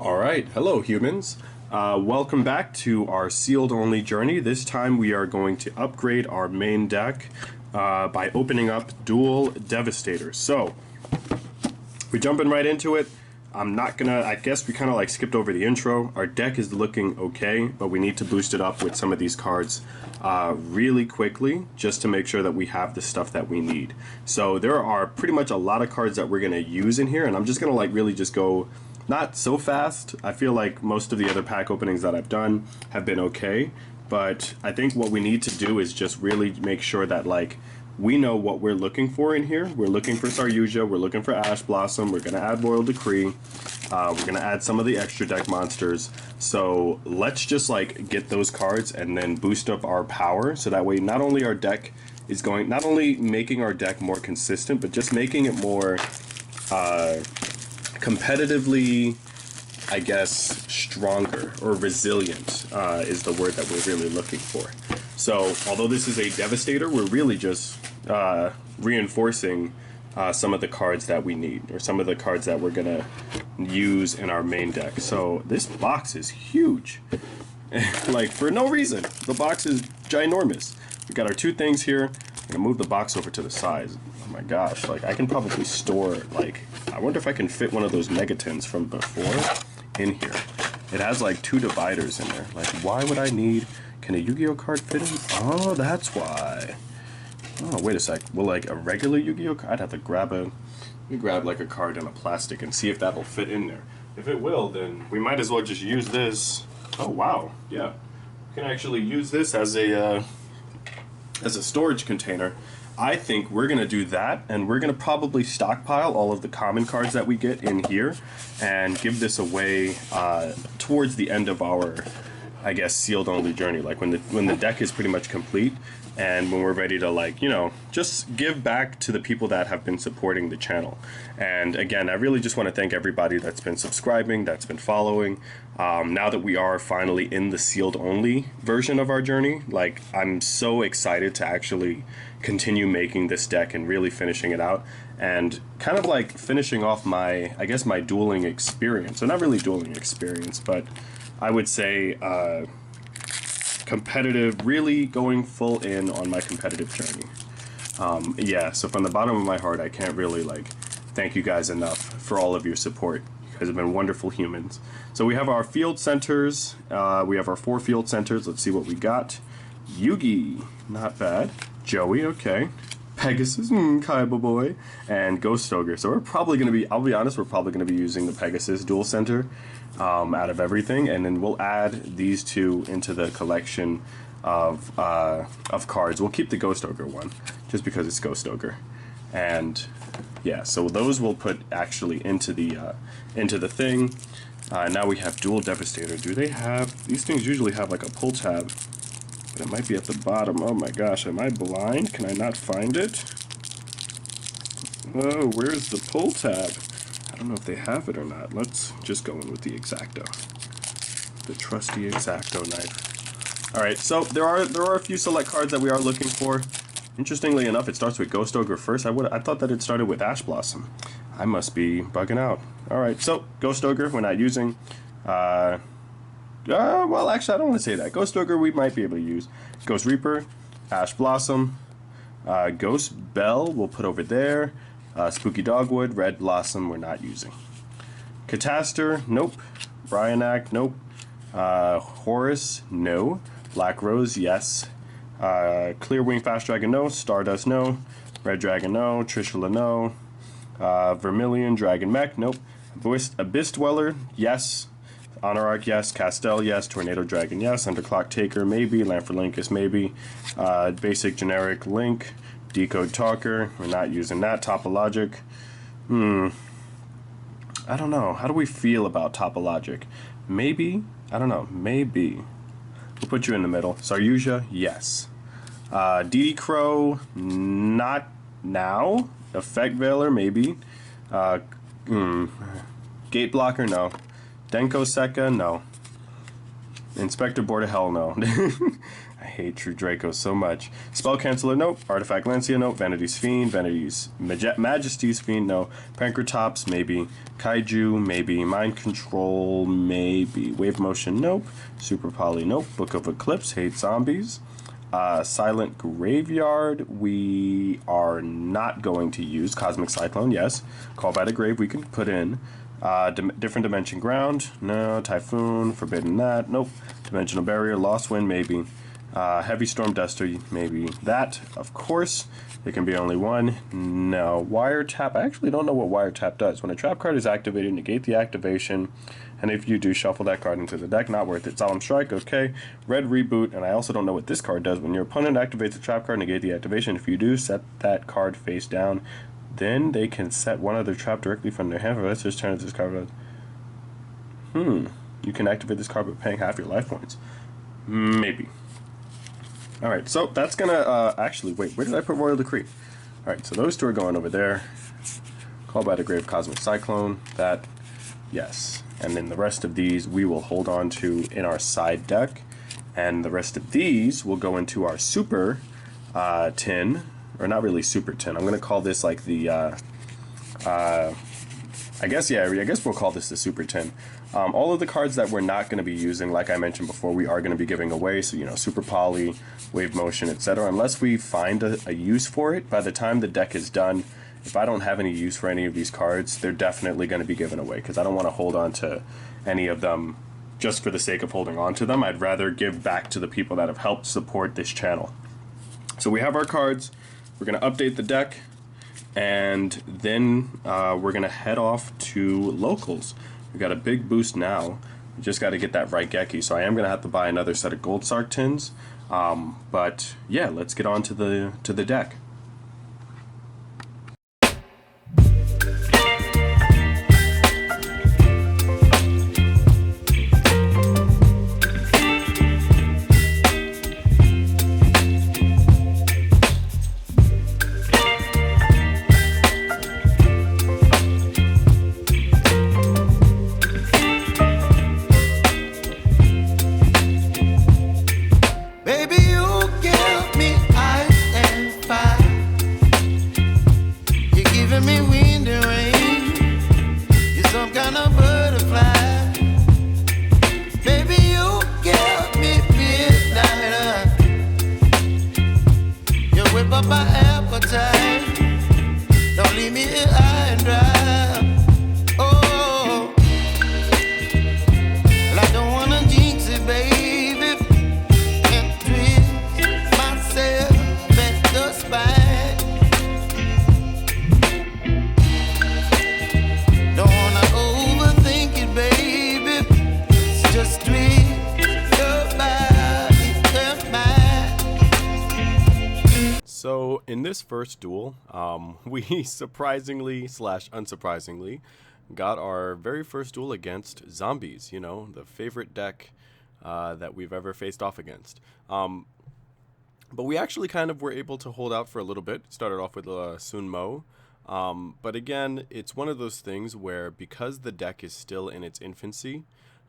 Alright, hello humans. Welcome back to our sealed only journey. This time we are going to upgrade our main deck by opening up Duel Devastator. So, we're jumping right into it. I guess we kind of like skipped over the intro. Our deck is looking okay, but we need to boost it up with some of these cards really quickly just to make sure that we have the stuff that we need. So there are pretty much a lot of cards that we're going to use in here, and I'm just going to like really just go not so fast. I feel like most of the other pack openings that I've done have been okay, but I think what we need to do is just really make sure that like we know what we're looking for in here. We're looking for Saryuja, we're looking for Ash Blossom, we're going to add Royal Decree, we're going to add some of the extra deck monsters. So let's just like get those cards and then boost up our power, so that way not only our deck is going, not only making our deck more consistent, but just making it more competitively, I guess, stronger or resilient is the word that we're really looking for. So although this is a Devastator, we're really just reinforcing some of the cards that we need, or some of the cards that we're gonna use in our main deck. So this box is huge. Like, for no reason. The box is ginormous. We got our two things here. I'm gonna move the box over to the side. Oh my gosh, like I can probably store, like, I wonder if I can fit one of those megatins from before in here. It has like two dividers in there. Like, why would I need, can a Yu-Gi-Oh card fit in? Oh, that's why. Oh, wait a sec. Will like a regular Yu-Gi-Oh card, I'd have to let me grab like a card in a plastic and see if that'll fit in there. If it will, then we might as well just use this. Oh wow, yeah. We can actually use this as a storage container. I think we're going to do that, and we're going to probably stockpile all of the common cards that we get in here and give this away towards the end of our, I guess, sealed only journey, like when the deck is pretty much complete and when we're ready to, like, you know, just give back to the people that have been supporting the channel. And again, I really just want to thank everybody that's been subscribing, that's been following. Now that we are finally in the sealed only version of our journey, like, I'm so excited to actually continue making this deck and really finishing it out and kind of like finishing off my, I guess, my dueling experience. So not really dueling experience, but I would say competitive, really going full in on my competitive journey. Yeah, so from the bottom of my heart, I can't really like thank you guys enough for all of your support. You guys have been wonderful humans. So we have our field centers. We have our 4 field centers. Let's see what we got. Yugi, not bad. Joey, okay. Pegasus, Kaiba boy, and Ghost Ogre. So we're probably going to be, I'll be honest, we're probably going to be using the Pegasus dual center out of everything, and then we'll add these two into the collection of cards. We'll keep the Ghost Ogre one, just because it's Ghost Ogre. And yeah, so those we'll put actually into the thing. Now we have Duel Devastator. Do they have, these things usually have like a pull tab, but it might be at the bottom. Oh my gosh, am I blind? Can I not find it? Oh, where's the pull tab? I don't know if they have it or not. Let's just go in with the X-Acto. The trusty X-Acto knife. Alright, so there are a few select cards that we are looking for. Interestingly enough, it starts with Ghost Ogre first. I thought that it started with Ash Blossom. I must be bugging out. Alright, so Ghost Ogre we're not using. Well, actually, I don't want to say that. Ghost Ogre we might be able to use. Ghost Reaper, Ash Blossom, Ghost Bell we'll put over there. Spooky Dogwood, Red Blossom we're not using. Catastor, nope. Bryanak, nope. Horus, no. Black Rose, yes. Clear Wing Fast Dragon, no. Stardust, no. Red Dragon, no. Trishula, no. Vermilion Dragon Mech, nope. Abyss Dweller, yes. Honor Arc, yes. Castel, yes. Tornado Dragon, yes. Underclock Taker, maybe. Lanforlinkus, maybe. Basic Generic Link. Decode Talker, we're not using that. Topologic, I don't know. How do we feel about Topologic? Maybe, I don't know, maybe. We'll put you in the middle. Saryuja, yes. DD Crow, not now. Effect Veiler, maybe. Gate Blocker, no. Denko Sekka, no. Inspector Board of Hell, no. I hate True Draco so much. Spell Canceller, nope. Artifact Lancia, nope. Vanity's Fiend, Vanity's Majesty's Fiend, no. Pankratops, maybe. Kaiju, maybe. Mind Control, maybe. Wave Motion, nope. Super Poly, nope. Book of Eclipse, hate zombies. Silent Graveyard, we are not going to use. Cosmic Cyclone, yes. Call by the Grave, we can put in. Different Dimension Ground, no. Typhoon, forbidden that, nope. Dimensional Barrier, Lost Wind, maybe. Heavy Storm Duster, maybe. That, of course. It can be only one. No. Wiretap, I actually don't know what Wiretap does. When a trap card is activated, negate the activation. And if you do, shuffle that card into the deck. Not worth it. Solemn Strike, okay. Red Reboot, and I also don't know what this card does. When your opponent activates a trap card, negate the activation. If you do, set that card face down. Then they can set one other trap directly from their hand. Let's just turn this card. You can activate this card by paying half your life points. Maybe. Alright, so that's gonna, actually, wait, where did I put Royal Decree? Alright, so those two are going over there. Call by the Grave, Cosmic Cyclone, that, yes. And then the rest of these we will hold on to in our side deck. And the rest of these will go into our super tin. Or not really super tin. I'm going to call this like the, I guess we'll call this the super tin. All of the cards that we're not going to be using, like I mentioned before, we are going to be giving away. So, you know, Super Poly, Wave Motion, etc. Unless we find a use for it, by the time the deck is done, if I don't have any use for any of these cards, they're definitely going to be given away. Because I don't want to hold on to any of them just for the sake of holding on to them. I'd rather give back to the people that have helped support this channel. So we have our cards. We're going to update the deck. And then we're going to head off to locals. We got a big boost now. We just got to get that Raigeki, so I am going to have to buy another set of Gold Sark tins. But yeah, let's get on to the deck. So in this first duel, we surprisingly / unsurprisingly got our very first duel against zombies, you know, the favorite deck that we've ever faced off against. But we actually kind of were able to hold out for a little bit. Started off with Sun Mo. But again, it's one of those things where because the deck is still in its infancy,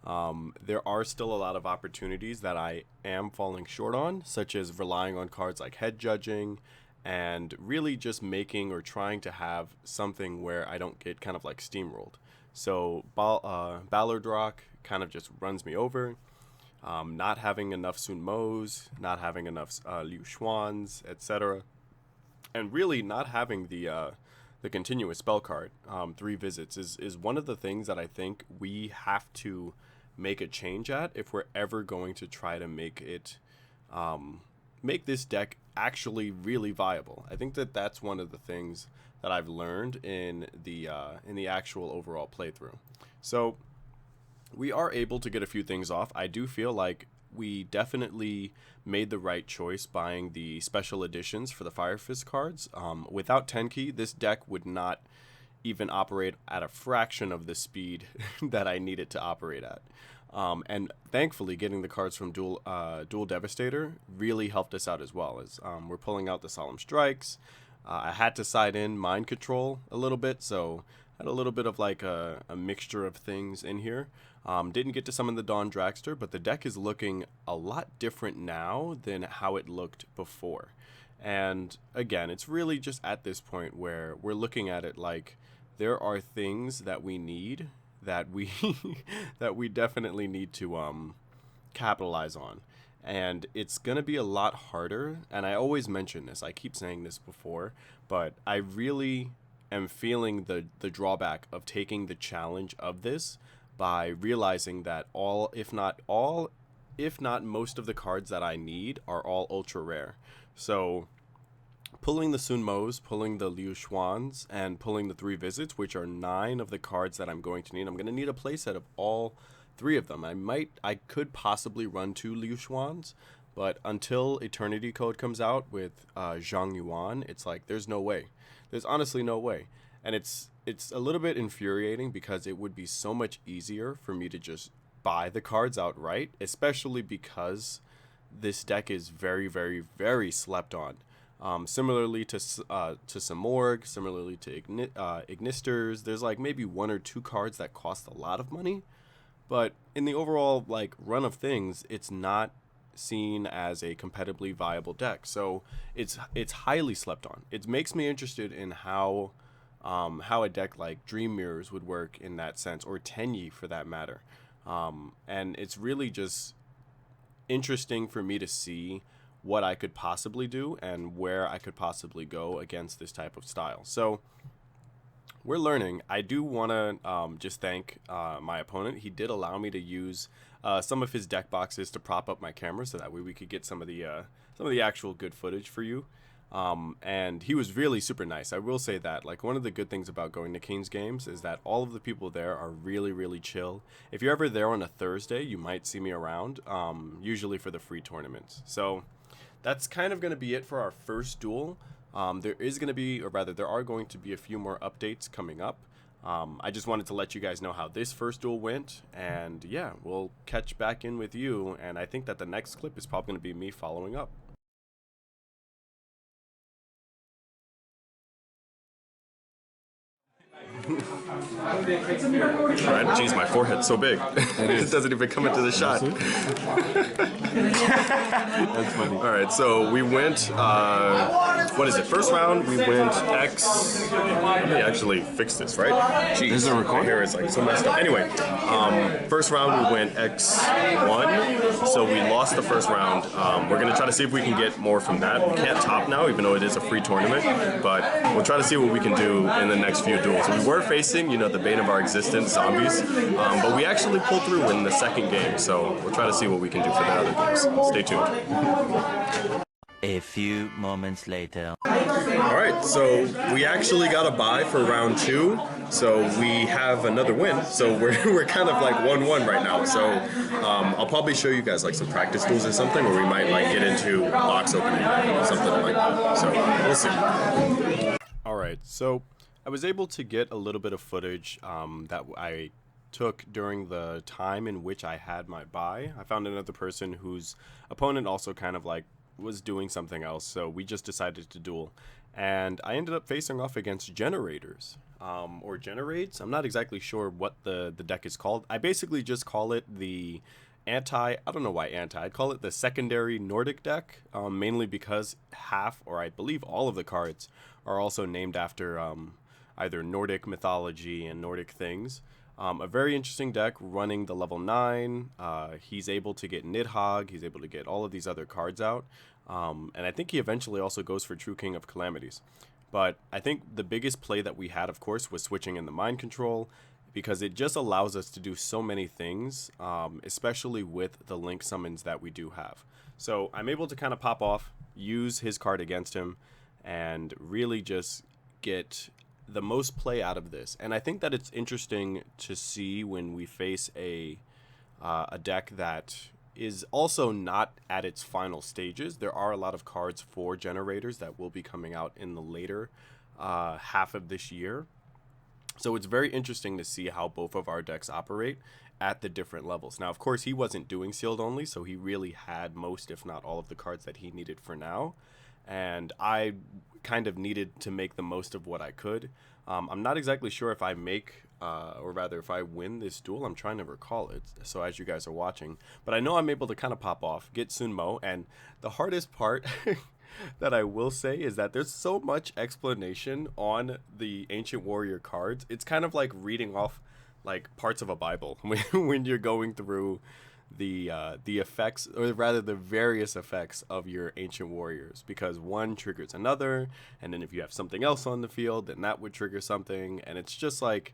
there are still a lot of opportunities that I am falling short on, such as relying on cards like Head Judging and really just making or trying to have something where I don't get kind of like steamrolled. So Ballardrock kind of just runs me over. Not having enough Sun Mo's, not having enough Liu Xuans, etc. And really not having the continuous spell card, 3 visits, is one of the things that I think we have to make a change at if we're ever going to try to make it make this deck actually really viable. I think that that's one of the things that I've learned in the actual overall playthrough. So we are able to get a few things off. I do feel like we definitely made the right choice buying the special editions for the Fire Fist cards. Without Tenki, this deck would not even operate at a fraction of the speed that I need it to operate at. And thankfully, getting the cards from Duel Devastator really helped us out as well. As we're pulling out the Solemn Strikes. I had to side in Mind Control a little bit, so had a little bit of like a mixture of things in here. Didn't get to summon the Dawn Dragster, but the deck is looking a lot different now than how it looked before. And again, it's really just at this point where we're looking at it like there are things that we need that we that we definitely need to capitalize on. And it's going to be a lot harder, and I always mention this. I keep saying this before, but I really am feeling the drawback of taking the challenge of this by realizing that if not most of the cards that I need are all ultra rare. So pulling the Sunmos, pulling the Liu Xuans, and pulling the 3 Visits, which are 9 of the cards that I'm going to need. I'm going to need a playset of all 3 of them. I could possibly run 2 Liu Xuans, but until Eternity Code comes out with Zhang Yuan, it's like there's no way. There's honestly no way. And it's a little bit infuriating because it would be so much easier for me to just buy the cards outright, especially because this deck is very, very, very slept on. Similarly to Samorg, similarly to Ignisters, there's like maybe 1 or 2 cards that cost a lot of money, but in the overall like run of things, it's not seen as a competitively viable deck. So it's highly slept on. It makes me interested in how a deck like Dream Mirrors would work in that sense, or Tenyi for that matter. And it's really just interesting for me to see what I could possibly do and where I could possibly go against this type of style. So we're learning. I do want to just thank my opponent. He did allow me to use some of his deck boxes to prop up my camera, so that way we could get some of the actual good footage for you. And he was really super nice. I will say that, like, one of the good things about going to King's Games is that all of the people there are really, really chill. If you're ever there on a Thursday, you might see me around, usually for the free tournaments. So that's kind of going to be it for our first duel. There are going to be a few more updates coming up. I just wanted to let you guys know how this first duel went, and yeah, we'll catch back in with you, and I think that the next clip is probably going to be me following up. Alright, jeez, my forehead's so big. It doesn't even come into the shot. That's funny. Alright, so we went, what is it? First round, we went X. Let me actually fix this, right? Jeez, is it recording? My hair is like so messed up. Anyway, first round, we went X1. So we lost the first round. We're going to try to see if we can get more from that. We can't top now, even though it is a free tournament. But we'll try to see what we can do in the next few duels. We were facing, the bane of our existence, zombies, but we actually pulled through in the second game, so we'll try to see what we can do for the other games. Stay tuned. A few moments later. Alright, so we actually got a bye for round 2, so we have another win, so we're kind of like 1-1 right now, so I'll probably show you guys like some practice duels or something, or we might like get into box opening or something like that, so we'll see. Alright, so I was able to get a little bit of footage that I took during the time in which I had my bye. I found another person whose opponent also kind of like was doing something else, so we just decided to duel. And I ended up facing off against Generators, or Generates. I'm not exactly sure what the deck is called. I basically just call it the I don't know why I'd call it the secondary Nordic deck, mainly because half, or I believe all of the cards, are also named after either Nordic mythology and Nordic things. A very interesting deck running the level 9. He's able to get Nidhogg, he's able to get all of these other cards out. And I think he eventually also goes for True King of Calamities. But I think the biggest play that we had, of course, was switching in the mind control, because it just allows us to do so many things, especially with the link summons that we do have. So I'm able to kind of pop off, use his card against him, and really just get the most play out of this. And I think that it's interesting to see when we face a deck that is also not at its final stages. There are a lot of cards for Generators that will be coming out in the later half of this year. So it's very interesting to see how both of our decks operate at the different levels. Now, of course, he wasn't doing sealed only, so he really had most, if not all, of the cards that he needed for now. and I kind of needed to make the most of what I could. I'm not exactly sure if I make, or rather, if I win this duel. I'm trying to recall it. So as you guys are watching, but I know I'm able to kind of pop off, get Sunmo, and the hardest part that I will say is that there's so much explanation on the Ancient Warrior cards. It's kind of like reading off like parts of a Bible when you're going through the effects, or rather the various effects of your Ancient Warriors, because one triggers another, and then if you have something else on the field, then that would trigger something, and it's just like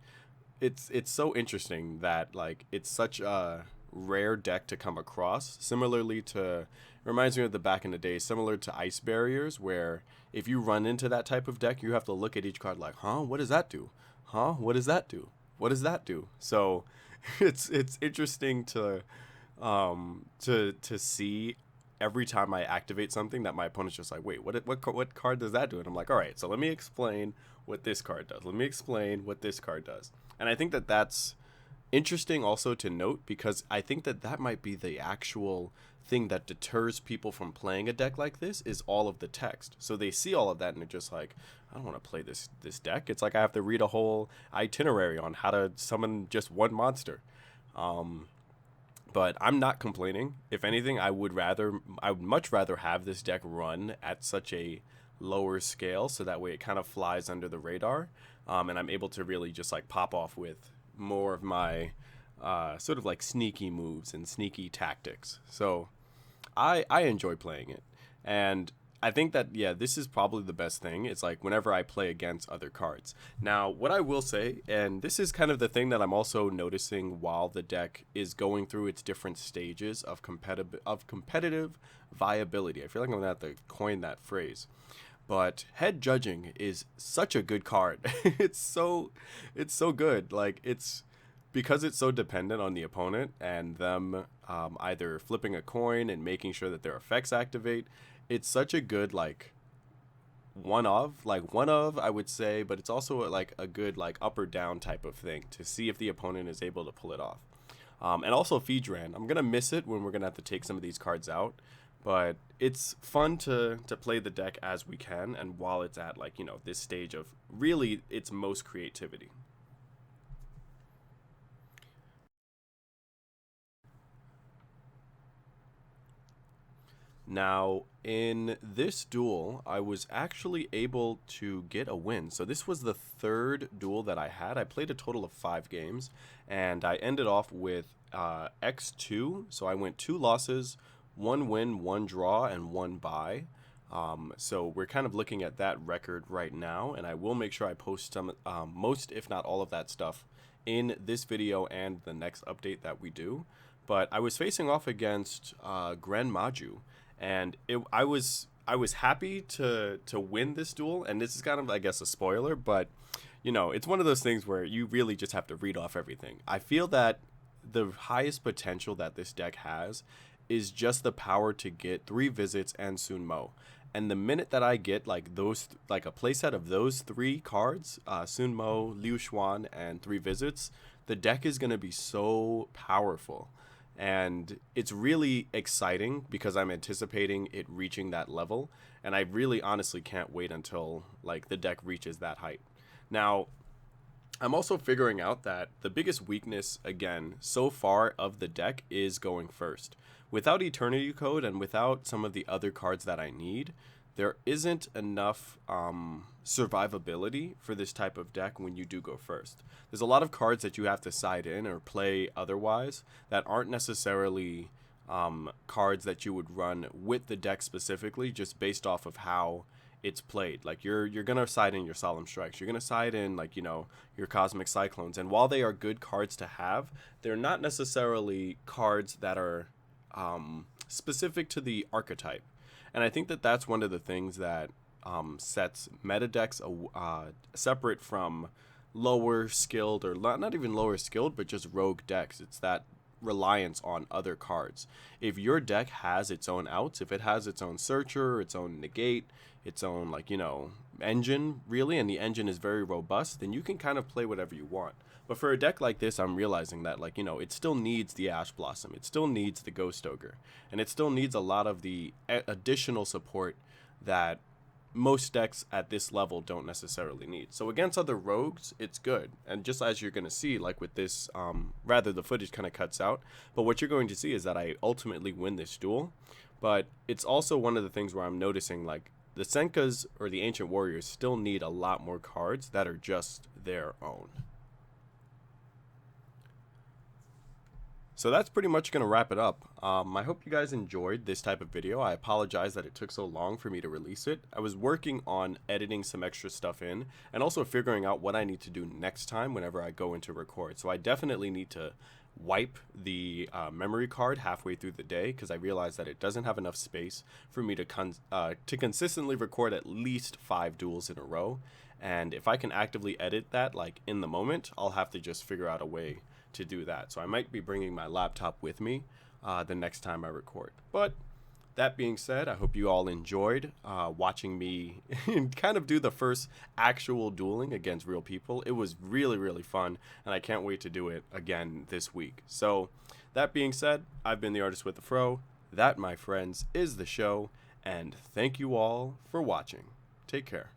it's so interesting that like it's such a rare deck to come across. Similarly to, it reminds me of the back in the day, similar to Ice Barriers, where if you run into that type of deck, you have to look at each card like, huh, what does that do? Huh, what does that do? What does that do? So it's interesting to see every time I activate something that my opponent's just like, wait, what card does that do? And I'm like, all right, so let me explain what this card does. Let me explain what this card does. And I think that that's interesting also to note, because I think that that might be the actual thing that deters people from playing a deck like this, is all of the text. So they see all of that and they're just like, I don't want to play this deck. It's like I have to read a whole itinerary on how to summon just one monster. But I'm not complaining. If anything, I would much rather have this deck run at such a lower scale, so that way it kind of flies under the radar, and I'm able to really just like pop off with more of my sort of like sneaky moves and sneaky tactics. So I enjoy playing it, and I think that, yeah, this is probably the best thing. It's like whenever I play against other cards. Now, what I will say, and this is kind of the thing that I'm also noticing while the deck is going through its different stages of competitive viability. I feel like I'm gonna have to coin that phrase. But head judging is such a good card. it's so good. Like, it's because it's so dependent on the opponent and them either flipping a coin and making sure that their effects activate. It's such a good like one of I would say, but it's also like a good like up or down type of thing to see if the opponent is able to pull it off. And also Feedran, I'm gonna miss it when we're gonna have to take some of these cards out, but it's fun to play the deck as we can, and while it's at like, you know, this stage of really its most creativity. Now, in this duel, I was actually able to get a win. So this was the third duel that I had. I played a total of 5 games, and I ended off with X2. So I went 2 losses, 1 win, 1 draw, and 1 bye. So we're kind of looking at that record right now, and I will make sure I post some, most if not all of that stuff in this video and the next update that we do. But I was facing off against Gren Maju, and I was happy to win this duel. And this is kind of, I guess, a spoiler, but you know, it's one of those things where you really just have to read off everything. I feel that the highest potential that this deck has is just the power to get 3 visits and Sunmo. And the minute that I get like those, like a playset of those 3 cards, Sunmo, Liu Xuan, and 3 visits, the deck is going to be so powerful. And it's really exciting because I'm anticipating it reaching that level, and I really honestly can't wait until like the deck reaches that height. Now, I'm also figuring out that the biggest weakness, again, so far of the deck is going first. Without Eternity Code and without some of the other cards that I need, there isn't enough survivability for this type of deck when you do go first. There's a lot of cards that you have to side in or play otherwise that aren't necessarily cards that you would run with the deck specifically, just based off of how it's played. Like you're gonna side in your Solemn Strikes, you're gonna side in, like, you know, your Cosmic Cyclones, and while they are good cards to have, they're not necessarily cards that are specific to the archetype. And I think that that's one of the things that sets meta decks separate from lower skilled, or not even lower skilled, but just rogue decks. It's that reliance on other cards. If your deck has its own outs, if it has its own searcher, its own negate, its own, like, you know, engine really, and the engine is very robust, then you can kind of play whatever you want. But for a deck like this, I'm realizing that, like, you know, it still needs the Ash Blossom, it still needs the Ghost Ogre, and it still needs a lot of the additional support that most decks at this level don't necessarily need. So against other rogues, it's good. And just as you're going to see, like with this, rather the footage kind of cuts out, but what you're going to see is that I ultimately win this duel. But it's also one of the things where I'm noticing, like, the Senkas or the Ancient Warriors still need a lot more cards that are just their own. So that's pretty much going to wrap it up. I hope you guys enjoyed this type of video. I apologize that it took so long for me to release it. I was working on editing some extra stuff in and also figuring out what I need to do next time whenever I go into record. So I definitely need to wipe the memory card halfway through the day because I realized that it doesn't have enough space for me to consistently record at least 5 duels in a row. And if I can actively edit that like in the moment, I'll have to just figure out a way to do that. So I might be bringing my laptop with me the next time I record. But that being said, I hope you all enjoyed watching me kind of do the first actual dueling against real people. It was really, really fun, and I can't wait to do it again this week. So that being said, I've been the Artist with the Fro. That, my friends, is the show, and thank you all for watching. Take care.